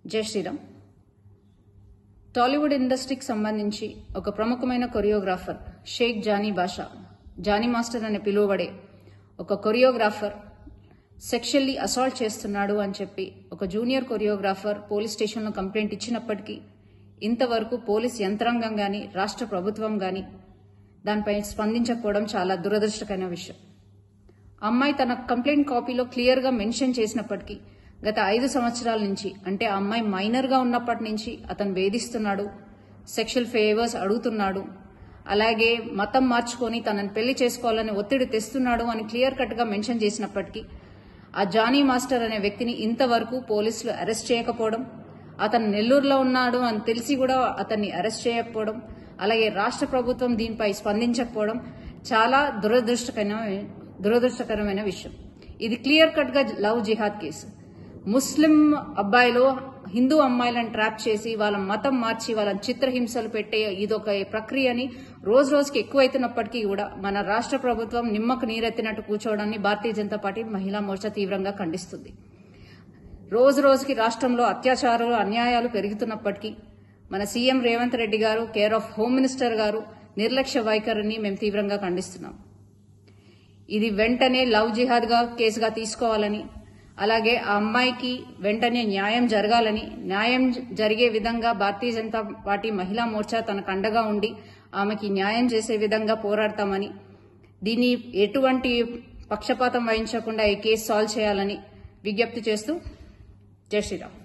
జై శ్రీరామ్. టాలీవుడ్ ఇండస్ట్రీకి సంబంధించి ఒక ప్రముఖమైన కొరియోగ్రాఫర్ షేక్ జానీ బాషా, జానీ మాస్టర్ అని పిలువబడే ఒక కొరియోగ్రాఫర్ సెక్షువల్లీ అసాల్ట్ చేస్తున్నాడు అని చెప్పి ఒక జూనియర్ కొరియోగ్రాఫర్ పోలీస్ స్టేషన్లో కంప్లైంట్ ఇచ్చినప్పటికీ ఇంతవరకు పోలీస్ యంత్రాంగం గాని రాష్ట్ర ప్రభుత్వం గాని దానిపై స్పందించకపోవడం చాలా దురదృష్టకరమైన విషయం. అమ్మాయి తన కంప్లైంట్ కాపీలో క్లియర్గా మెన్షన్ చేసినప్పటికీ గత 5 సంవత్సరాల నుంచి, అంటే ఆ అమ్మాయి మైనర్గా ఉన్నప్పటి నుంచి అతను వేధిస్తున్నాడు, సెక్షువల్ ఫేవర్స్ అడుగుతున్నాడు, అలాగే మతం మార్చుకొని తనని పెళ్లి చేసుకోవాలని ఒత్తిడి తెస్తున్నాడు అని క్లియర్ కట్గా మెన్షన్ చేసినప్పటికీ ఆ జానీ మాస్టర్ అనే వ్యక్తిని ఇంతవరకు పోలీసులు అరెస్ట్ చేయకపోవడం, అతను నెల్లూరులో ఉన్నాడు అని తెలిసి కూడా అతన్ని అరెస్ట్ చేయకపోవడం, అలాగే రాష్ట్ర ప్రభుత్వం దీనిపై స్పందించకపోవడం చాలా దురదృష్టకరమైన విషయం. ఇది క్లియర్ కట్ గా లవ్ జిహాద్ కేసు. ముస్లిం అబ్బాయిలు హిందూ అమ్మాయిలను ట్రాప్ చేసి వాళ్ళ మతం మార్చి వాళ్ళని చిత్రహింసలు పెట్టే ఇదొక ప్రక్రియని రోజు రోజుకి ఎక్కువైతున్నప్పటికీ కూడా మన రాష్ట్ర ప్రభుత్వం నిమ్మకు నీరెత్తినట్టు కూర్చోవడాన్ని భారతీయ జనతా పార్టీ మహిళా మోర్చా తీవ్రంగా ఖండిస్తుంది. రోజు రోజుకి రాష్ట్రంలో అత్యాచారాలు అన్యాయాలు పెరుగుతున్నప్పటికీ మన సీఎం రేవంత్ రెడ్డి గారు, కేర్ ఆఫ్ హోమ్ మినిస్టర్ గారు నిర్లక్ష్య వైఖరిని మేము తీవ్రంగా ఖండిస్తున్నాం. ఇది వెంటనే లవ్ జిహాద్ గా కేసుగా తీసుకోవాలని, అలాగే ఆ అమ్మాయికి వెంటనే న్యాయం జరగాలని, న్యాయం జరిగే విధంగా భారతీయ జనతా పార్టీ మహిళా మోర్చా తనకు అండగా ఉండి ఆమెకి న్యాయం చేసే విధంగా పోరాడతామని, దీన్ని ఎటువంటి పక్షపాతం వహించకుండా ఈ కేసు సాల్వ్ చేయాలని విజ్ఞప్తి చేస్తూ జై శ్రీరామ్.